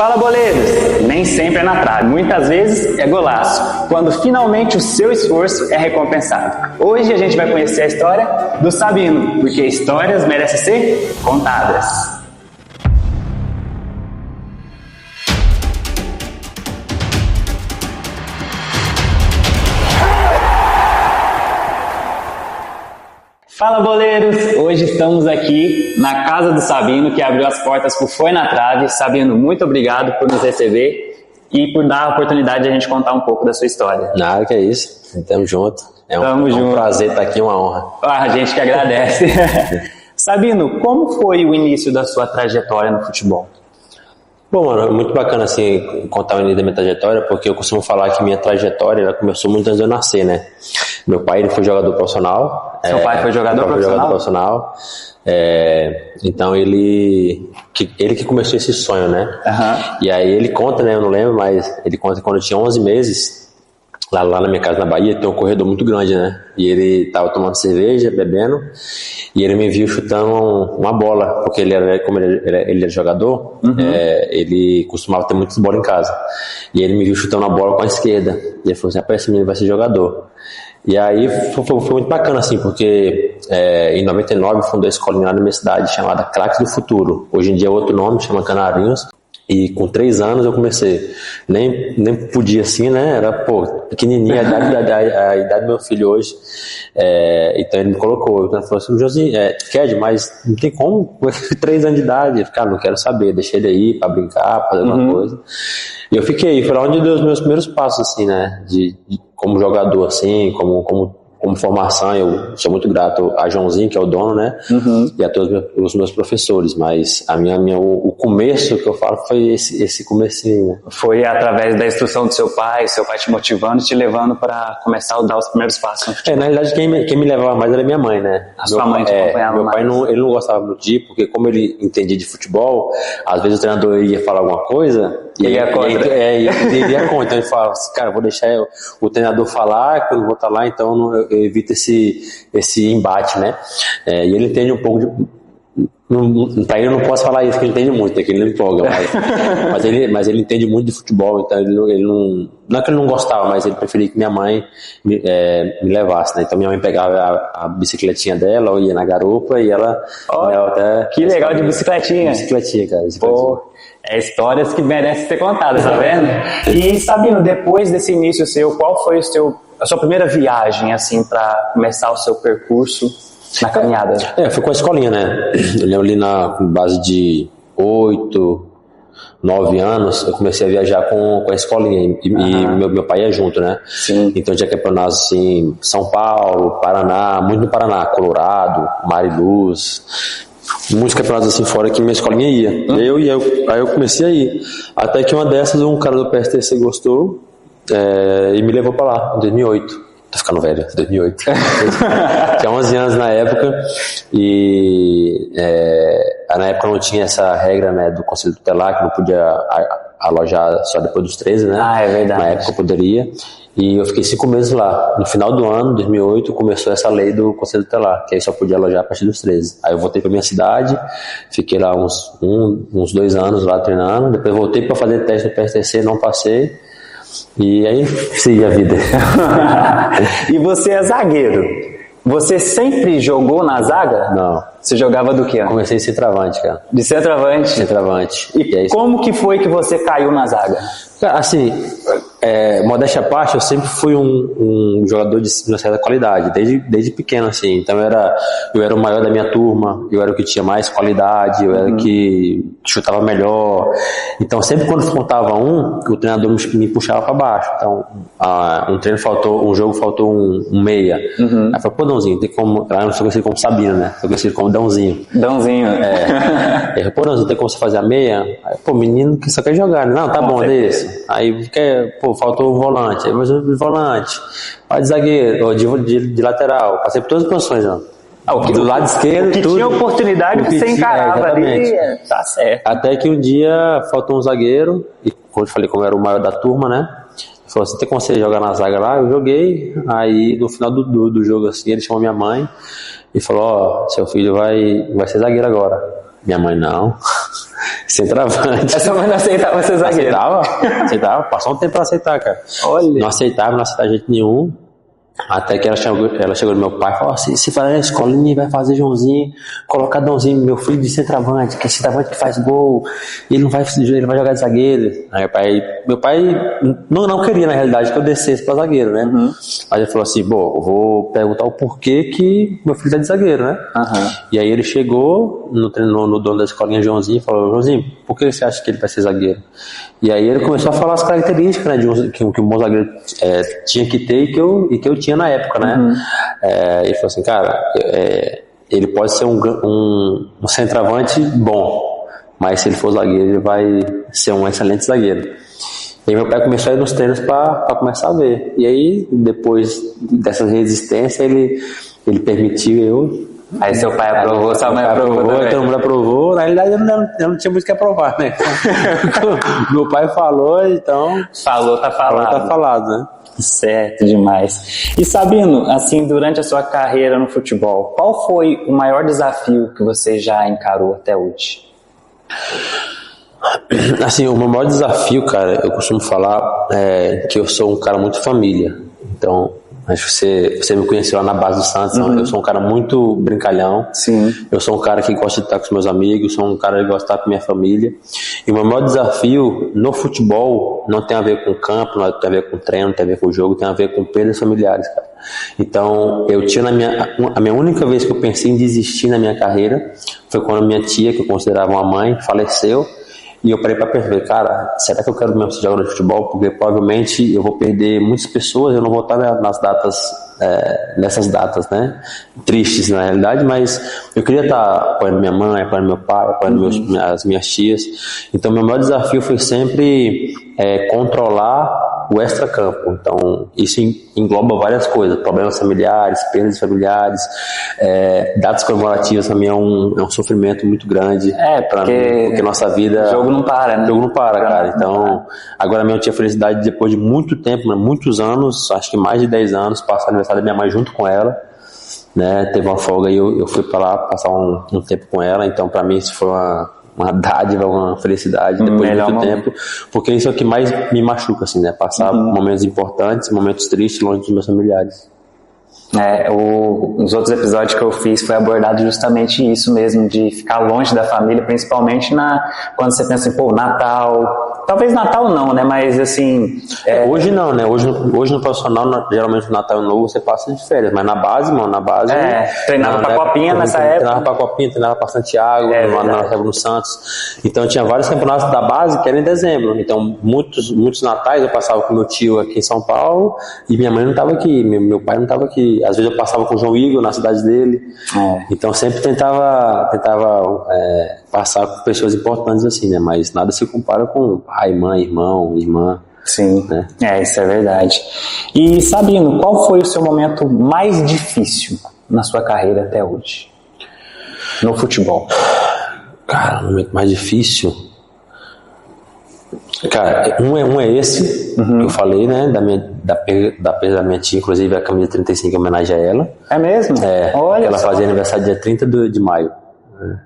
Fala, boleiros! Nem sempre é na trave, muitas vezes é golaço, quando finalmente o seu esforço é recompensado. Hoje a gente vai conhecer a história do Sabino, porque histórias merecem ser contadas. Fala, boleiros! Hoje estamos aqui na casa do Sabino, que abriu as portas por Foi na Trave. Sabino, muito obrigado por nos receber e por dar a oportunidade de a gente contar um pouco da sua história. Nada, que é isso. Tamo junto. É um prazer estar aqui, uma honra. A gente que agradece. Sabino, como foi o início da sua trajetória no futebol? Bom, mano, é muito bacana assim contar o início da minha trajetória, porque eu costumo falar que minha trajetória ela começou muito antes de eu nascer, né? Meu pai ele foi jogador profissional. Seu pai foi jogador profissional? Então ele que começou esse sonho, né? Uhum. E aí ele conta, né? Eu não lembro, mas ele conta que quando eu tinha 11 meses, lá na minha casa na Bahia, tem um corredor muito grande, né? E ele tava tomando cerveja, bebendo, e ele me viu chutando uma bola, porque como ele era jogador, ele costumava ter muitas bolas em casa. E ele me viu chutando a bola com a esquerda. E ele falou assim: rapaz, esse menino vai ser jogador. E aí foi muito bacana, assim, porque em 99 fundou a escolinha lá na minha cidade, chamada Craques do Futuro. Hoje em dia é outro nome, chama Canarinhos. E com 3 anos eu comecei. Nem podia assim, né? Era, pequenininha, a idade do meu filho hoje. Então ele me colocou. Ele falou assim: Josinho, Ked, mas não tem como, 3 anos de idade. Eu falei: não quero saber, deixei ele aí pra brincar, fazer alguma coisa. E eu fiquei, foi lá onde deu os meus primeiros passos, assim, né? Como jogador, assim, como formação. Eu sou muito grato a Joãozinho, que é o dono, né? E a todos os meus professores, mas o começo que eu falo foi esse comecinho, né? Foi através da instrução do seu pai te motivando, te levando para começar a dar os primeiros passos. Na realidade, quem me levava mais era minha mãe, né? A sua mãe te acompanhava meu pai mais? Ele não gostava muito de ir, porque como ele entendia de futebol, às vezes o treinador ia falar alguma coisa, ele ia contra. Ele ia contra. Então ele falava assim: cara, vou deixar o treinador falar, que eu não vou estar lá, então eu evito esse embate, né? E ele entende um pouco de... Pra ele eu não posso falar isso, porque ele entende muito, é que ele não empolga, mas ele entende muito de futebol, então ele não é que ele não gostava, mas ele preferia que minha mãe me levasse, né? Então minha mãe pegava a bicicletinha dela, eu ia na garupa e ela... que legal, de bicicletinha. Bicicletinha, cara. Histórias que merecem ser contadas, tá vendo? E Sabino, depois desse início seu, qual foi a sua primeira viagem, assim, para começar o seu percurso na caminhada? Foi com a escolinha, né? Eu lembro ali na base de 8, 9 anos, eu comecei a viajar com a escolinha e meu pai ia junto, né? Sim. Então tinha campeonatos assim, São Paulo, Paraná, muito no Paraná, Colorado, Mariluz, muitos campeonatos assim fora que minha escolinha ia. Aí eu comecei a ir. Até que uma dessas, um cara do PSTC gostou e me levou pra lá, em 2008. Tô ficando velho, 2008. Tinha 11 anos na época e na época não tinha essa regra, né, do Conselho Tutelar, que não podia alojar só depois dos 13, né? É verdade. Na época eu poderia. E eu fiquei 5 meses lá. No final do ano, 2008, começou essa lei do Conselho Tutelar, que aí só podia alojar a partir dos 13. Aí eu voltei pra minha cidade, fiquei lá uns 2 anos lá treinando, depois voltei pra fazer teste no PSTC, não passei. E aí, segui a vida. E você é zagueiro. Você sempre jogou na zaga? Não. Você jogava do quê? Comecei de centroavante, cara. De centroavante? Centroavante. E como que foi que você caiu na zaga? Assim, modéstia à parte, eu sempre fui um jogador de uma certa qualidade, desde pequeno, assim. Então eu era o maior da minha turma, eu era o que tinha mais qualidade, eu era o que chutava melhor. Então sempre quando faltava o treinador me puxava para baixo. Então um jogo faltou um meia. Aí eu falei: pô, Dãozinho, tem como... Lá eu não sou conhecido como Sabino, né? Sou conhecido como Dãozinho. Dãozinho. Aí eu falei: pô, Dãozinho, tem como você fazer a meia? Aí, pô, menino que só quer jogar, né? Não, tá bom, desse. Aí, faltou o volante. Aí, mas o volante, de zagueiro, ou de lateral. Passei por todas as posições, ó. Do lado esquerdo, que tudo. Tinha oportunidade que você encarava ali. Tá certo. Até que um dia faltou um zagueiro, e como eu falei, como eu era o maior da turma, né? Ele falou: você tem como você jogar na zaga lá? Eu joguei. Aí, no final do jogo, assim, ele chamou minha mãe e falou: seu filho vai ser zagueiro agora. Minha mãe: não. Centroavante. Essa mãe não aceitava ser zagueiro. Aceitava. Passou um tempo pra aceitar, cara. Olha. Não aceitava de jeito nenhum. Até que ela chegou no meu pai e falou assim: se fazer a escolinha, vai fazer Joãozinho, colocar Dãozinho, meu filho de centroavante, que é centroavante que faz gol, ele vai jogar de zagueiro. Aí meu pai não queria, na realidade, que eu descesse pra zagueiro, né? Aí ele falou assim: bom, eu vou perguntar o porquê que meu filho tá de zagueiro, né? E aí ele chegou no dono da escolinha Joãozinho e falou: Joãozinho, por que você acha que ele vai ser zagueiro? E aí ele começou a falar as características, né, que um bom zagueiro tinha que ter e que eu tinha na época, né? Ele falou assim: cara, ele pode ser um centroavante bom, mas se ele for zagueiro, ele vai ser um excelente zagueiro. E aí meu pai começou a ir nos treinos para começar a ver. E aí, depois dessa resistência, ele permitiu eu. Aí seu pai aprovou, sua mãe aprovou também. Todo mundo aprovou. Na realidade, eu não tinha muito o que aprovar, né? Meu pai falou, então... Falou, tá falado. Falou, tá falado, né? Certo, demais. E Sabino, assim, durante a sua carreira no futebol, qual foi o maior desafio que você já encarou até hoje? Assim, o meu maior desafio, cara, eu costumo falar que eu sou um cara muito família. Então... Acho que você me conheceu lá na base do Santos. Eu sou um cara muito brincalhão. Sim. Eu sou um cara que gosta de estar com os meus amigos, sou um cara que gosta de estar com minha família. E o meu maior desafio no futebol não tem a ver com campo, não tem a ver com treino, não tem a ver com o jogo, tem a ver com perdas familiares, cara. Então, eu tinha a minha única vez que eu pensei em desistir na minha carreira foi quando a minha tia, que eu considerava uma mãe, faleceu. E eu parei para perceber, cara, será que eu quero mesmo ser jogador de futebol? Porque provavelmente eu vou perder muitas pessoas, eu não vou estar nessas datas, né? Tristes na realidade, mas eu queria estar apoiando minha mãe, apoiando meu pai, apoiando as minhas tias. Então, meu maior desafio foi sempre controlar o extracampo. Então, isso engloba várias coisas: problemas familiares, perdas familiares, datas comemorativas também é um sofrimento muito grande para mim, porque nossa vida... O jogo não para, né? O jogo não para, cara. Então, agora mesmo eu tinha felicidade, depois de muito tempo, muitos anos, acho que mais de 10 anos, passar o aniversário da minha mãe junto com ela, né? Teve uma folga e eu fui para lá passar um tempo com ela. Então, para mim, isso foi uma dádiva, uma felicidade depois de muito tempo, porque isso é o que mais me machuca, assim, né? Passar momentos importantes, momentos tristes longe dos meus familiares. Os outros episódios que eu fiz foi abordado justamente isso mesmo, de ficar longe da família, principalmente quando você pensa em, Natal. Talvez Natal não, né? Mas assim... Hoje não, né? Hoje no profissional, geralmente no Natal Novo você passa de férias, mas na base, treinava pra Copinha nessa época. Treinava pra Copinha, treinava pra Santiago, no Santos. Então tinha vários campeonatos da base que eram em dezembro. Então muitos natais eu passava com meu tio aqui em São Paulo e minha mãe não estava aqui, meu pai não estava aqui. Às vezes eu passava com o João Igor na cidade dele. Então sempre tentava passar com pessoas importantes assim, né? Mas nada se compara com pai, mãe, irmão, irmã. Sim, né? Isso é verdade. E Sabino, qual foi o seu momento mais difícil na sua carreira até hoje? No futebol. Cara, o momento mais difícil... Cara, um é esse que eu falei, né? Da perda da minha tia, inclusive a camisa 35 em homenagem a ela. É mesmo? Olha, ela fazia aniversário dia 30 de maio.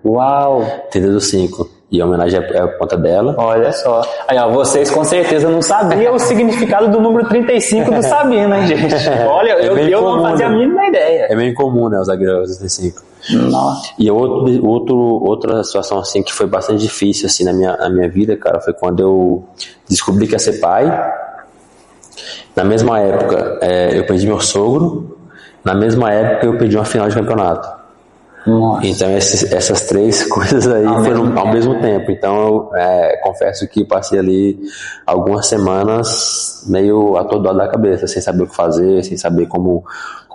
Uau! 30/5. E a homenagem é a conta dela. Olha só. Aí, vocês com certeza não sabiam o significado do número 35 do Sabino, hein, gente? Olha, eu não fazia a mínima ideia. É meio comum, né, o zagueiro 35. Nossa. E outra situação assim que foi bastante difícil assim na minha vida, cara, foi quando eu descobri que ia ser pai. Na mesma época, eu perdi meu sogro. Na mesma época, eu perdi uma final de campeonato. Nossa. Então essas três coisas aí foram ao mesmo tempo. Então eu confesso que passei ali algumas semanas meio atordoado da cabeça, sem saber o que fazer, sem saber como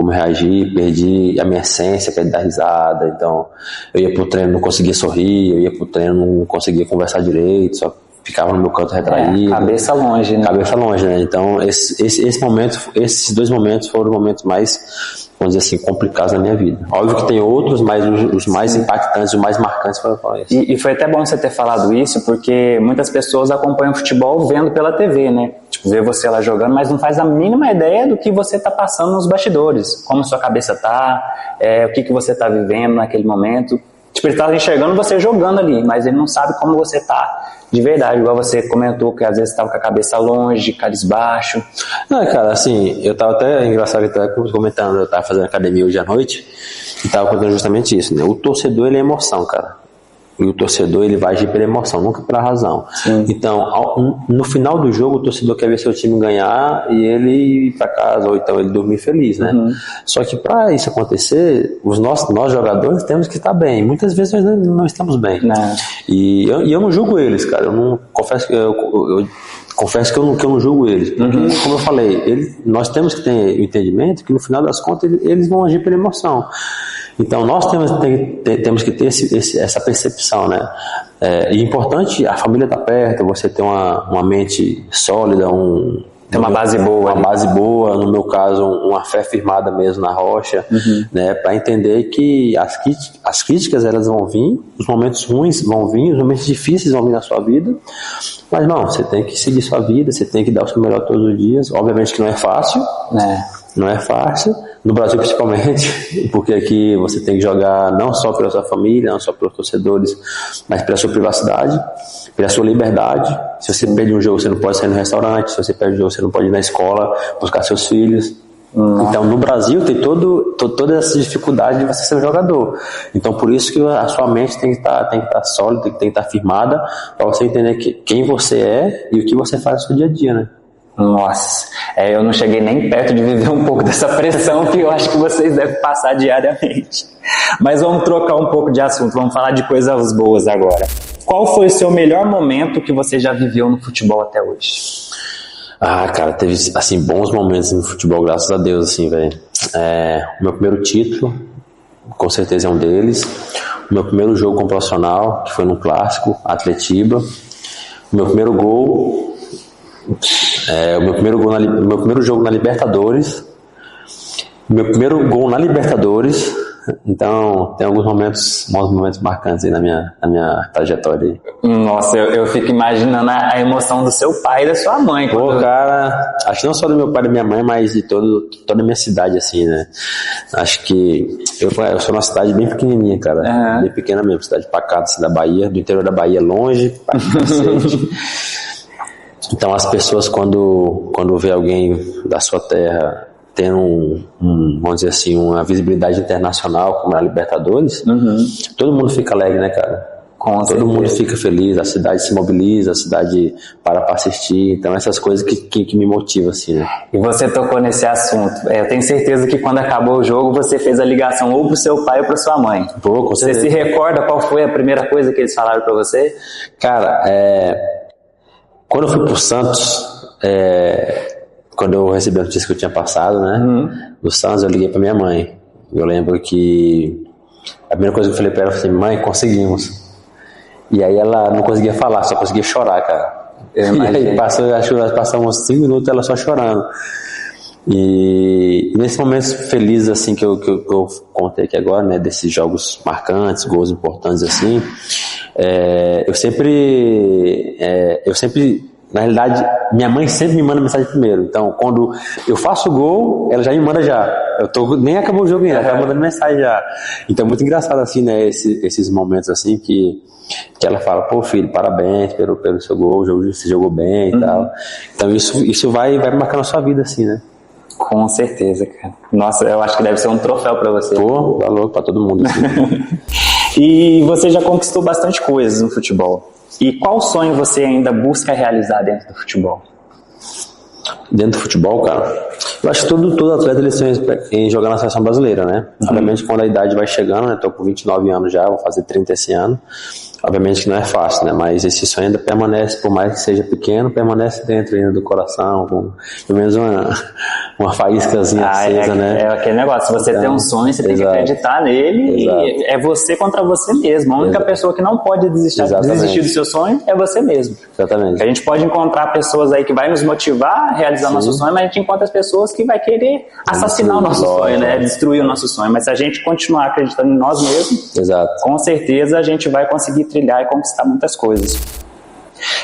reagir. Perdi a minha essência, que é de dar risada. Então eu ia pro treino, não conseguia sorrir, eu ia pro treino, não conseguia conversar direito, só ficava no meu canto retraído. Cabeça longe, né? Cabeça longe, né? Então esses dois momentos foram os momentos mais, vamos dizer assim, complicados na minha vida. Óbvio que tem outros, mas os mais impactantes, os mais marcantes foram esses. E foi até bom você ter falado isso, porque muitas pessoas acompanham futebol vendo pela TV, né? Tipo, vê você lá jogando, mas não faz a mínima ideia do que você tá passando nos bastidores. Como sua cabeça tá, o que você tá vivendo naquele momento. Tipo, ele tá enxergando você jogando ali, mas ele não sabe como você tá de verdade, igual você comentou que às vezes estava com a cabeça longe, cabisbaixo. Não, cara, assim, eu tava até, engraçado, eu tava comentando, eu tava fazendo academia hoje à noite e tava contando justamente isso, né? O torcedor, ele é emoção, cara. E o torcedor, ele vai agir pela emoção, nunca pela razão. Sim. Então, no final do jogo, o torcedor quer ver seu time ganhar e ele ir pra casa, ou então ele dormir feliz, né? Só que para isso acontecer, nós jogadores temos que estar bem. Muitas vezes nós não estamos bem. Não. E eu não julgo eles, cara. Confesso que eu não julgo eles. Porque, como eu falei, nós temos que ter o entendimento que no final das contas eles vão agir pela emoção. Então nós temos que ter essa percepção, né? E importante, a família tá perto, você ter uma mente sólida, ter uma base boa. Uma base boa, no meu caso, uma fé firmada mesmo na rocha, né? Para entender que as críticas elas vão vir, os momentos ruins vão vir, os momentos difíceis vão vir na sua vida, mas não, você tem que seguir sua vida, você tem que dar o seu melhor todos os dias. Obviamente que não é fácil, não é fácil, no Brasil principalmente, porque aqui você tem que jogar não só pela sua família, não só pelos torcedores, mas pela sua privacidade, pela sua liberdade. Se você perde um jogo, você não pode sair no restaurante. Se você perde um jogo, você não pode ir na escola buscar seus filhos. Então no Brasil tem toda essa dificuldade de você ser um jogador. Então por isso que a sua mente tem que estar sólida, tem que estar firmada, para você entender quem você é e o que você faz no seu dia a dia, né? Nossa, eu não cheguei nem perto de viver um pouco dessa pressão que eu acho que vocês devem passar diariamente. Mas vamos trocar um pouco de assunto, vamos falar de coisas boas agora. Qual foi o seu melhor momento que você já viveu no futebol até hoje? Cara, teve, assim, bons momentos no futebol, graças a Deus, assim, velho. O meu primeiro título, com certeza é um deles. O meu primeiro jogo como profissional, que foi no clássico, Atletiba. O meu primeiro gol... o meu primeiro jogo na Libertadores, meu primeiro gol na Libertadores. Então tem alguns bons momentos marcantes aí na minha trajetória aí. Nossa, eu fico imaginando a emoção do seu pai e da sua mãe. Cara, acho que não só do meu pai e da minha mãe, mas de toda a minha cidade, assim, né? Acho que eu sou uma cidade bem pequenininha, cara, bem pequena mesmo, cidade pacata, assim, da Bahia, do interior da Bahia, longe, pra cacete. Então as pessoas quando vê alguém da sua terra tendo vamos dizer assim, uma visibilidade internacional como a Libertadores, todo mundo fica alegre, né, cara? Todo mundo fica feliz, a cidade se mobiliza, a cidade para assistir. Então essas coisas que me motivam, assim, né? E você tocou nesse assunto. Eu tenho certeza que quando acabou o jogo você fez a ligação ou pro seu pai ou pra sua mãe. Pô, com certeza. Você se recorda qual foi a primeira coisa que eles falaram pra você? Cara, quando eu fui pro Santos, quando eu recebi a notícia que eu tinha passado, né, do Santos, eu liguei pra minha mãe. Eu lembro que a primeira coisa que eu falei pra ela, eu falei, mãe, conseguimos. E aí ela não conseguia falar, só conseguia chorar, cara. E aí acho que nós passamos 5 minutos ela só chorando. E nesses momentos felizes, assim, que eu contei aqui agora, né, desses jogos marcantes, gols importantes, assim, eu sempre, na realidade, minha mãe sempre me manda mensagem primeiro. Então, quando eu faço o gol, ela já me manda já. Nem acabou o jogo ainda, ela tá mandando mensagem já. Então, é muito engraçado, assim, né, esses momentos, assim, que ela fala, pô, filho, parabéns pelo seu gol, você jogou bem e tal. Então, isso vai marcando a sua vida, assim, né? Com certeza, cara. Nossa, eu acho que deve ser um troféu pra você. Pô, valor pra todo mundo, assim. E você já conquistou bastante coisas no futebol. E qual sonho você ainda busca realizar dentro do futebol? Dentro do futebol, cara, eu acho que todo atleta ele sonha em jogar na seleção brasileira, né? Obviamente quando a idade vai chegando, né? Tô com 29 anos já, vou fazer 30 esse ano. Obviamente que não é fácil, né? Mas esse sonho ainda permanece, por mais que seja pequeno, permanece dentro ainda do coração, com pelo menos uma faíscazinha acesa, né? É aquele negócio, se você tem um sonho, você tem que acreditar nele, e é você contra você mesmo. A única pessoa que não pode desistir do seu sonho é você mesmo. Exatamente. A gente pode encontrar pessoas aí que vai nos motivar a realizar nosso sonho, mas a gente encontra as pessoas que vai querer assassinar o nosso sonho, né? Destruir o nosso sonho. Mas se a gente continuar acreditando em nós mesmos, com certeza a gente vai conseguir trilhar e conquistar muitas coisas.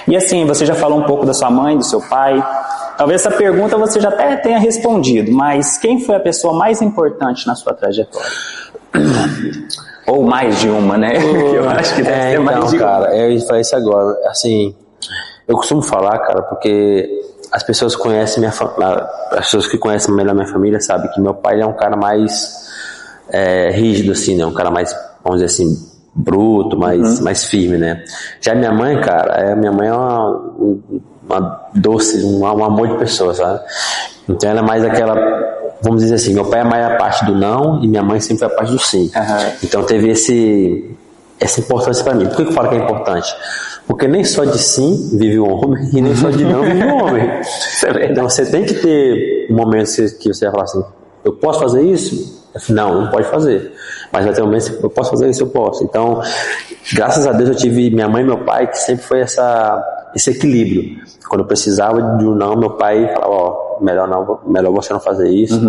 E assim, você já falou um pouco da sua mãe, do seu pai. Talvez essa pergunta você já até tenha respondido, mas quem foi a pessoa mais importante na sua trajetória? Ou mais de uma, né? Eu acho que deve ser mais de cara, uma. eu ia falar isso agora. Assim, eu costumo falar, cara, porque as pessoas conhecem as pessoas que conhecem melhor minha família sabem que meu pai é um cara mais rígido, assim, né? Um cara mais, vamos dizer assim, bruto, mais firme, né? Já minha mãe, cara, minha mãe é uma doce, um amor de pessoa, sabe? Então ela é mais aquela, vamos dizer assim, meu pai é mais a parte do não e minha mãe sempre foi a parte do sim. Então teve essa importância para mim. Por que eu falo que é importante? Porque nem só de sim vive o homem e nem só de não vive o homem. Então você tem que ter um momento que você vai falar assim, eu posso fazer isso? Não pode fazer. Mas vai ter um momento que eu posso fazer isso, eu posso. Então, graças a Deus eu tive minha mãe e meu pai, que sempre foi esse equilíbrio. Quando eu precisava de um não, meu pai falava, melhor você não fazer isso.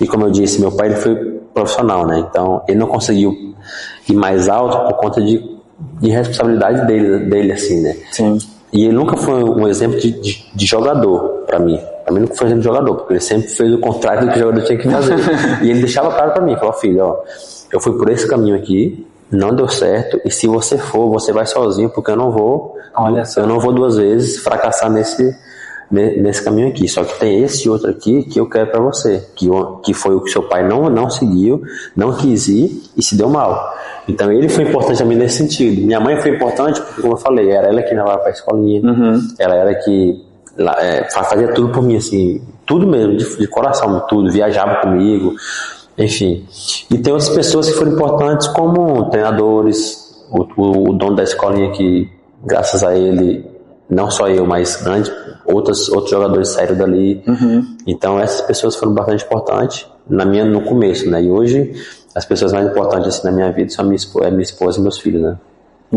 E como eu disse, meu pai ele foi profissional, né? Então, ele não conseguiu ir mais alto por conta de responsabilidade dele, assim, né? Sim. E ele nunca foi um exemplo de jogador para mim. Pra mim nunca foi um exemplo de jogador, porque ele sempre fez o contrário do que o jogador tinha que fazer. E ele deixava claro para mim, falou, filho, eu fui por esse caminho aqui, não deu certo, e se você for, você vai sozinho, porque eu não vou duas vezes fracassar nesse caminho aqui. Só que tem esse outro aqui que eu quero para você, que foi o que seu pai não seguiu, não quis ir e se deu mal. Então ele foi importante a mim nesse sentido. Minha mãe foi importante porque, como eu falei, era ela que levava pra escolinha, ela era que fazia tudo por mim, assim, tudo mesmo, de coração, tudo, viajava comigo, enfim. E tem outras pessoas que foram importantes, como treinadores, o dono da escolinha que, graças a ele, não só eu, mas outros jogadores saíram dali. Então essas pessoas foram bastante importantes no começo, né? E hoje as pessoas mais importantes assim, na minha vida são minha esposa e meus filhos, né?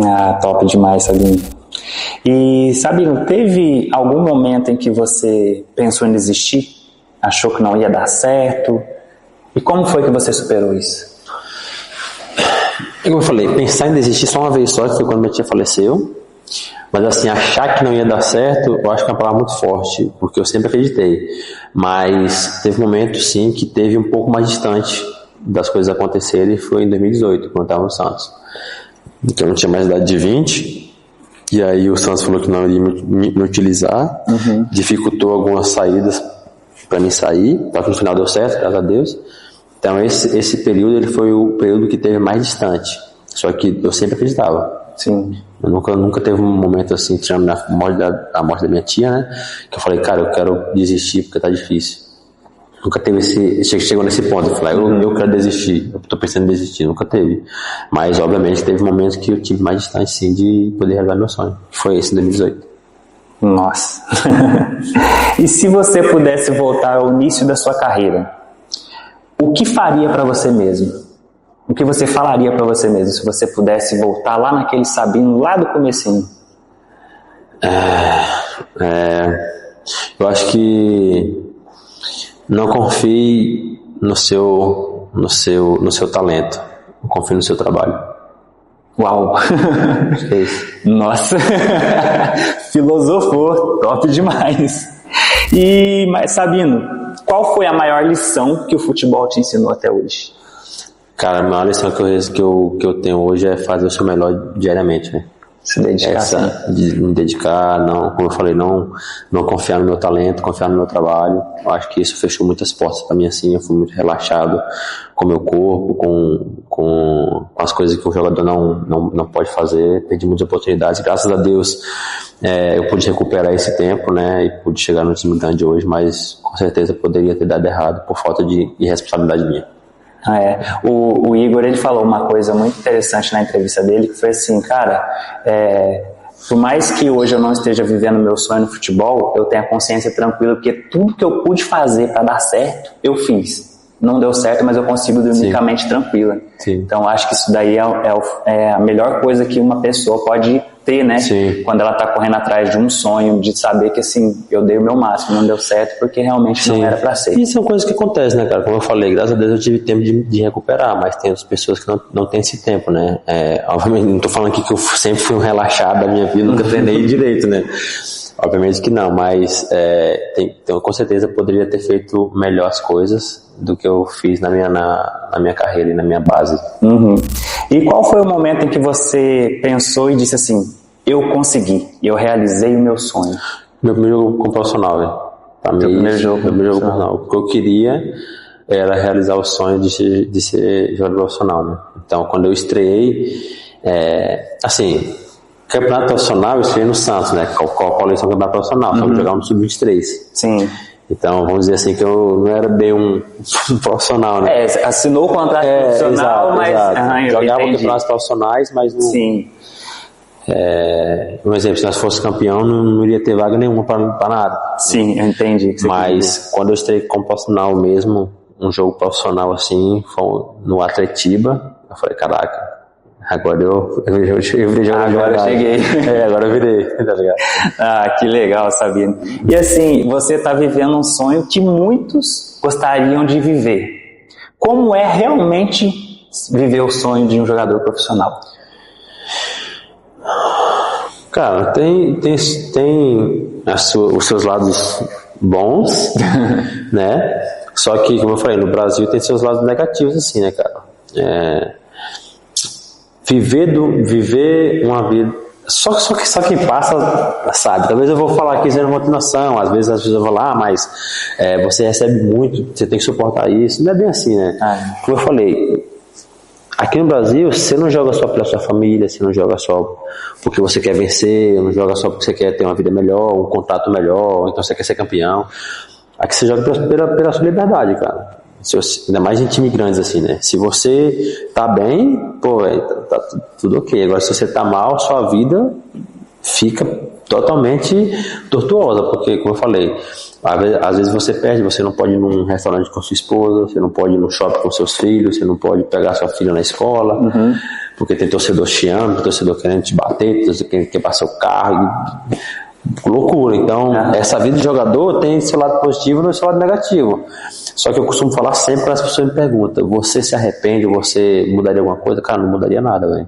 Ah, top demais, Sabino. E, Sabino, teve algum momento em que você pensou em desistir? Achou que não ia dar certo? E como foi que você superou isso? Como eu falei, pensar em desistir só uma vez só, que foi quando minha tia faleceu. Mas assim, achar que não ia dar certo, eu acho que é uma palavra muito forte, porque eu sempre acreditei. Mas teve momentos, sim, que teve um pouco mais distante das coisas acontecerem, e foi em 2018, quando eu estava no Santos. Então eu não tinha mais idade de 20, e aí o Santos falou que não ia me utilizar, dificultou algumas saídas para mim sair, só que no final deu certo, graças a Deus. Então esse período ele foi o período que teve mais distante, só que eu sempre acreditava. Sim. Eu nunca teve um momento assim, tirando a morte da minha tia, né, que eu falei, cara, eu quero desistir porque tá difícil. Nunca teve chegou nesse ponto, eu falei, eu quero desistir, eu tô pensando em desistir, nunca teve. Mas, obviamente, teve momentos que eu tive mais distante, sim, de poder realizar meu sonho. Foi esse em 2018. Nossa. E se você pudesse voltar ao início da sua carreira, o que faria para você mesmo? O que você falaria para você mesmo se você pudesse voltar lá naquele Sabino, lá do comecinho? Eu acho que não confie no seu talento, confie no seu trabalho. Uau! É isso. Nossa! Filosofou, top demais! Mas Sabino, qual foi a maior lição que o futebol te ensinou até hoje? Cara, a maior lição que eu tenho hoje é fazer o seu melhor diariamente, né? Se dedicar. De me dedicar, como eu falei, não confiar no meu talento, confiar no meu trabalho. Eu acho que isso fechou muitas portas para mim, assim. Eu fui muito relaxado com o meu corpo, com as coisas que o jogador não pode fazer. Perdi muitas oportunidades. Graças a Deus, eu pude recuperar esse tempo, né? E pude chegar no time grande hoje, mas com certeza poderia ter dado errado por falta de responsabilidade minha. O Igor, ele falou uma coisa muito interessante na entrevista dele, que foi assim, cara, por mais que hoje eu não esteja vivendo meu sonho no futebol, eu tenho a consciência tranquila, porque tudo que eu pude fazer para dar certo, eu fiz. Não deu certo, mas eu consigo dormir com a mente tranquila. Sim. Então acho que isso daí é a melhor coisa que uma pessoa pode ter, né? Sim. Quando ela tá correndo atrás de um sonho, de saber que assim, eu dei o meu máximo, não deu certo porque realmente não era pra ser. E são coisas que acontecem, né, cara? Como eu falei, graças a Deus eu tive tempo de recuperar, mas tem outras pessoas que não têm esse tempo, né? Obviamente, não tô falando aqui que eu sempre fui um relaxado da minha vida, nunca treinei direito, né? Obviamente que não, mas com certeza poderia ter feito melhor as coisas do que eu fiz na minha carreira e na minha base. Uhum. E qual foi o momento em que você pensou e disse assim, eu consegui, eu realizei o meu sonho? Meu primeiro jogo como profissional, velho. Meu primeiro jogo profissional. O que eu queria era realizar o sonho de ser jogador profissional, né? Então, quando eu estreiei, assim, campeonato profissional, eu estreiei no Santos, né? Qual eles são campeonato profissional, só que jogava no Sub-23. Sim. Então, vamos dizer assim, que eu não era bem um profissional, né? Assinou o contrato profissional, mas... Exato. Jogava campeonatos profissionais, mas não... Sim. Um exemplo, se nós fosse campeão, não iria ter vaga nenhuma para nada. Sim, eu entendi. Mas quando eu estreiei como profissional mesmo, um jogo profissional assim, foi no Atletiba, eu falei, caraca, agora eu virei jogador. Agora eu cheguei. Agora eu virei, tá ligado? Ah, que legal, Sabino. E assim, você está vivendo um sonho que muitos gostariam de viver. Como é realmente viver o sonho de um jogador profissional? Cara, tem os seus lados bons, né? Só que, como eu falei, no Brasil tem seus lados negativos, assim, né, cara? Viver uma vida... Só quem passa, sabe? Talvez eu vou falar aqui sendo motivação, às vezes as pessoas vão lá, mas você recebe muito, você tem que suportar isso. Não é bem assim, né? Como eu falei... Aqui no Brasil, você não joga só pela sua família, você não joga só porque você quer vencer, não joga só porque você quer ter uma vida melhor, um contrato melhor, então você quer ser campeão. Aqui você joga pela sua liberdade, cara. Ainda mais em times grandes assim, né? Se você tá bem, pô, tá tudo ok. Agora, se você tá mal, sua vida fica totalmente tortuosa, porque, como eu falei, às vezes você perde, você não pode ir num restaurante com sua esposa, você não pode ir no shopping com seus filhos, você não pode pegar sua filha na escola, porque tem torcedor chiando, torcedor querendo te bater, torcedor querendo quebrar seu carro, loucura. Então, essa vida de jogador tem seu lado positivo e seu lado negativo. Só que eu costumo falar sempre para as pessoas me perguntam, você se arrepende, você mudaria alguma coisa? Cara, não mudaria nada, velho.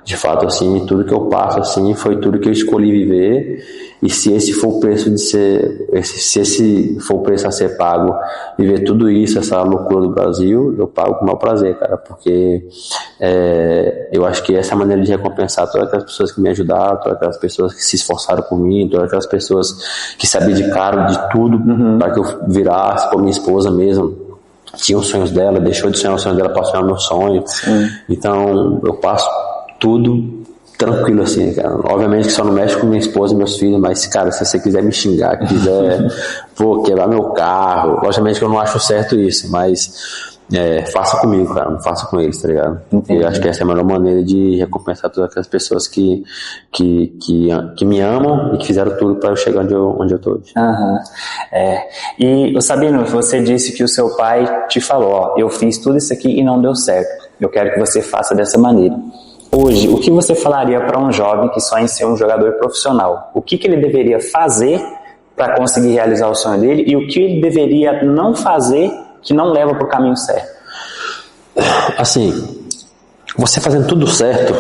De fato, assim, tudo que eu passo, assim, foi tudo que eu escolhi viver, e se esse for o preço se esse for o preço a ser pago, viver tudo isso, essa loucura do Brasil, eu pago com o maior prazer, cara, porque eu acho que essa é a maneira de recompensar todas aquelas pessoas que me ajudaram, todas aquelas pessoas que se esforçaram por mim, todas aquelas pessoas que se abdicaram de tudo para que eu virasse, com a minha esposa mesmo, tinha os sonhos dela, deixou de sonhar os sonhos dela para sonhar o meu sonho. Então eu passo tudo tranquilo assim, cara. Obviamente que só não mexe com minha esposa e meus filhos, mas, cara, se você quiser me xingar, quiser quebrar meu carro, logicamente que eu não acho certo isso, mas faça comigo, cara, não faça com eles, tá ligado? Eu acho que essa é a melhor maneira de recompensar todas aquelas pessoas que me amam e que fizeram tudo para eu chegar onde eu tô hoje. E, Sabino, você disse que o seu pai te falou, ó, eu fiz tudo isso aqui e não deu certo, eu quero que você faça dessa maneira. Hoje, o que você falaria para um jovem que sonha em ser um jogador profissional? O que ele deveria fazer para conseguir realizar o sonho dele e o que ele deveria não fazer que não leva para o caminho certo? Assim, você fazendo tudo certo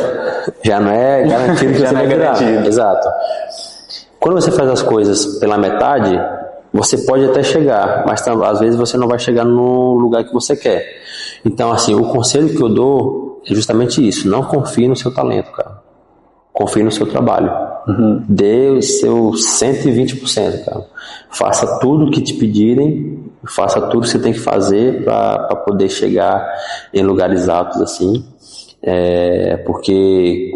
já não é garantido que você vai virar. Exato. Quando você faz as coisas pela metade, você pode até chegar, mas às vezes você não vai chegar no lugar que você quer. Então, assim, o conselho que eu dou é justamente isso. Não confie no seu talento, cara. Confie no seu trabalho. Dê o seu 120%, cara. Faça tudo o que te pedirem, faça tudo que você tem que fazer para poder chegar em lugares altos, assim. Porque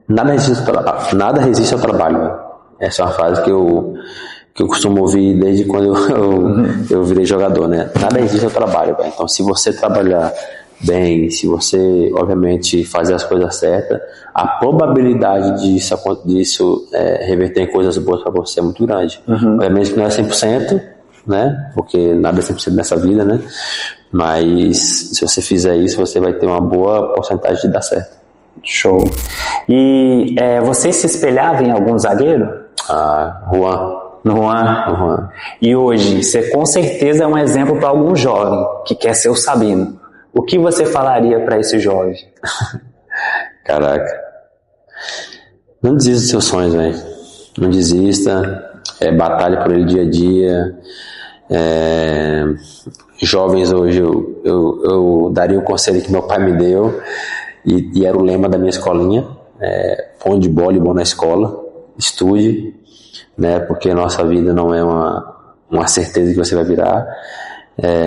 nada resiste ao trabalho. Né? Essa é uma frase que eu costumo ouvir desde quando eu virei jogador, né? Nada resiste ao trabalho, véio. Então, se você trabalhar bem, se você, obviamente, fazer as coisas certas, a probabilidade disso reverter em coisas boas para você é muito grande. Obviamente que não é 100%, né? Porque nada é 100% nessa vida, né? Mas se você fizer isso, você vai ter uma boa porcentagem de dar certo. Show. E você se espelhava em algum zagueiro? Juan. Juan. E hoje, você com certeza é um exemplo para algum jovem que quer ser o Sabino. O que você falaria para esse jovem? Caraca. Não desista dos seus sonhos, velho. Não desista. Batalhe por ele dia a dia. Jovens, hoje eu daria o conselho que meu pai me deu, e era o lema da minha escolinha: põe de bola e bom na escola, estude, né? Porque a nossa vida não é uma certeza que você vai virar.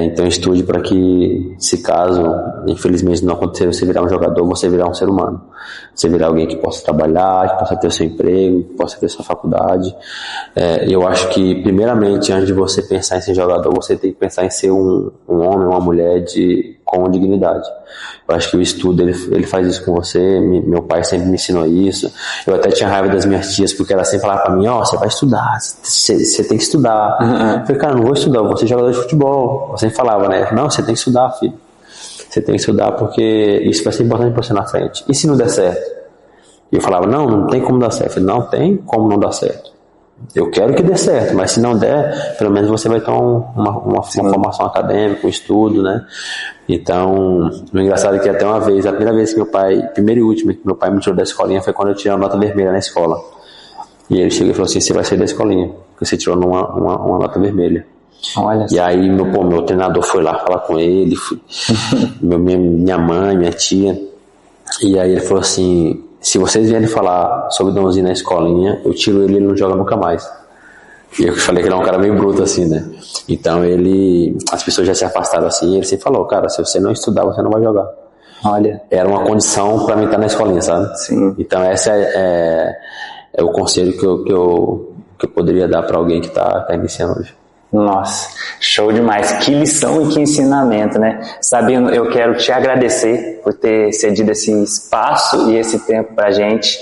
Então estude para que, se caso infelizmente não acontecer você virar um jogador, você virar um ser humano, você virar alguém que possa trabalhar, que possa ter o seu emprego, que possa ter sua faculdade. Eu acho que primeiramente, antes de você pensar em ser jogador, você tem que pensar em ser um homem, uma mulher com dignidade. Eu acho que o estudo ele faz isso com você. Meu pai sempre me ensinou isso. Eu até tinha raiva das minhas tias, porque elas sempre falavam pra mim: você vai estudar, você tem que estudar. Eu falei: cara, não vou estudar, eu vou ser jogador de futebol. Eu sempre falava, né? Não, você tem que estudar, filho. Você tem que estudar, porque isso vai ser importante pra você na frente. E se não der certo? E eu falava: não tem como dar certo. Eu falei: não tem como não dar certo. Eu quero que dê certo, mas se não der, pelo menos você vai ter uma formação acadêmica, um estudo, né? Então, o engraçado é que até uma vez, a primeira e última que meu pai me tirou da escolinha foi quando eu tirei a nota vermelha na escola. E ele chegou e falou assim: você vai sair da escolinha, porque você tirou uma nota vermelha. Olha. E aí meu treinador foi lá falar com ele, minha mãe, minha tia, e aí ele falou assim: se vocês vierem falar sobre Dãozinho na escolinha, eu tiro ele não joga nunca mais. E eu falei que ele é um cara meio bruto assim, né? Então as pessoas já se afastaram assim, e ele sempre falou: cara, se você não estudar, você não vai jogar. Olha. Era uma condição pra mim estar na escolinha, sabe? Sim. Então esse é o conselho que eu poderia dar pra alguém que tá iniciando hoje. Nossa, show demais, que lição e que ensinamento, né? Sabino, eu quero te agradecer por ter cedido esse espaço e esse tempo pra gente.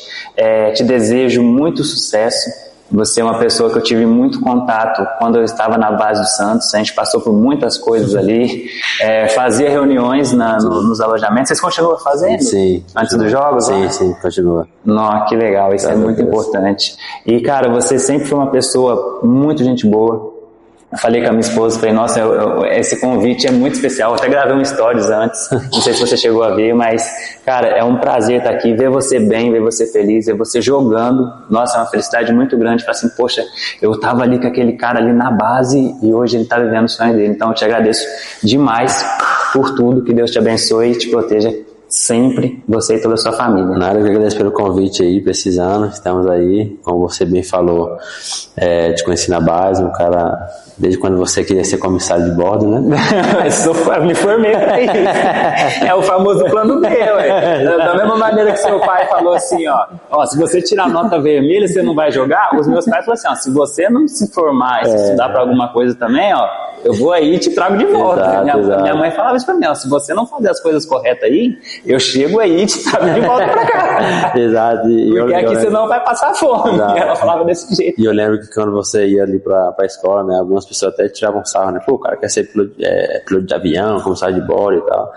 Te desejo muito sucesso. Você é uma pessoa que eu tive muito contato quando eu estava na base do Santos. A gente passou por muitas coisas ali, fazia reuniões nos alojamentos. Vocês continuam fazendo? Sim. Antes dos jogos? Sim, continua. Nossa, que legal, isso é muito importante. E cara, você sempre foi uma pessoa muito gente boa. Eu falei com a minha esposa, falei: nossa, esse convite é muito especial. Eu até gravei um stories antes, não sei se você chegou a ver, mas, cara, é um prazer estar aqui, ver você bem, ver você feliz, ver você jogando. Nossa, é uma felicidade muito grande. Falar assim: poxa, eu tava ali com aquele cara ali na base e hoje ele tá vivendo o sonho dele. Então eu te agradeço demais por tudo, que Deus te abençoe e te proteja sempre, você e toda a sua família. Nada, eu agradeço pelo convite aí, precisando, estamos aí, como você bem falou, te conheci na base, um cara, desde quando você queria ser comissário de bordo, né? Me formei pra isso. É o famoso plano B, ué. Da mesma maneira que seu pai falou assim, ó, se você tirar nota vermelha, você não vai jogar. Os meus pais falaram assim: ó, se você não se formar e se estudar pra alguma coisa também, ó, eu vou aí e te trago de volta. Exato. Minha mãe falava isso pra mim: ó, se você não fazer as coisas corretas aí, eu chego aí e te trago de volta pra cá. Exato. Porque aqui você não vai passar fome. Exato. Ela falava desse jeito. E eu lembro que quando você ia ali pra escola, né, algumas pessoas até tiravam sarro, né? Pô, o cara quer ser piloto de avião, comissário de bordo e tal.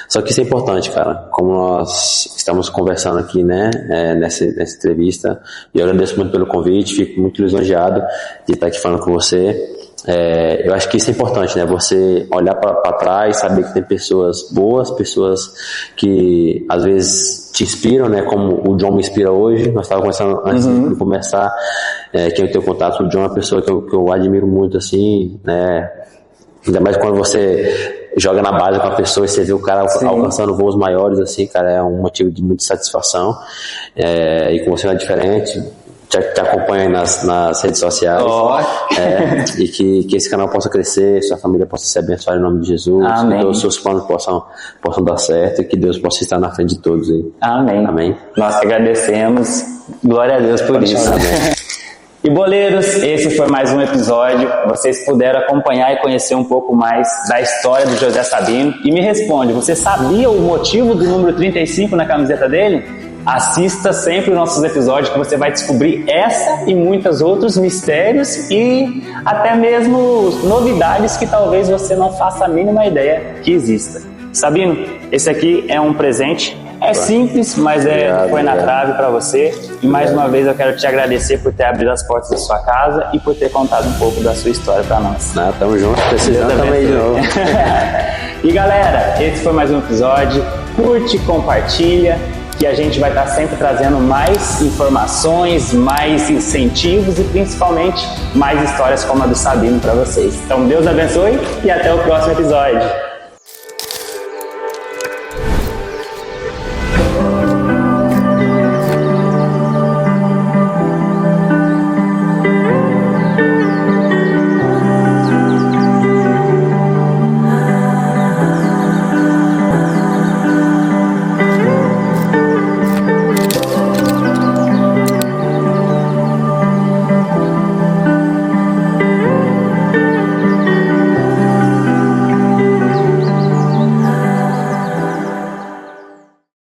Só que isso é importante, cara. Como nós estamos conversando aqui, né, nessa entrevista, e eu agradeço muito pelo convite, fico muito lisonjeado de estar aqui falando com você. Eu acho que isso é importante, né? Você olhar para trás, saber que tem pessoas boas, pessoas que às vezes te inspiram, né? Como o John me inspira hoje. Nós estávamos conversando antes de começar, que eu tenho contato. O John é uma pessoa que eu admiro muito, assim, né? Ainda mais quando você joga na base com a pessoa e você vê o cara alcançando voos maiores, assim, cara, é um motivo de muita satisfação. E com você não é diferente. Te acompanho aí nas redes sociais. E que esse canal possa crescer, sua família possa ser abençoada em nome de Jesus. Amém. Que todos os seus planos possam dar certo e que Deus possa estar na frente de todos aí. Amém. Nós que agradecemos. Glória a Deus por isso. Amém. E boleiros, esse foi mais um episódio. Vocês puderam acompanhar e conhecer um pouco mais da história do José Sabino. E me responde, você sabia o motivo do número 35 na camiseta dele? Assista sempre os nossos episódios que você vai descobrir essa e muitos outros mistérios e até mesmo novidades que talvez você não faça a mínima ideia que exista. Sabino, esse aqui é um presente. É simples, mas foi na trave para você. E mais uma vez eu quero te agradecer por ter abrido as portas da sua casa e por ter contado um pouco da sua história para nós. Tamo junto, precisando também de novo. E galera, esse foi mais um episódio. Curte, compartilha. que a gente vai estar sempre trazendo mais informações, mais incentivos e principalmente mais histórias como a do Sabino para vocês. Então Deus abençoe e até o próximo episódio.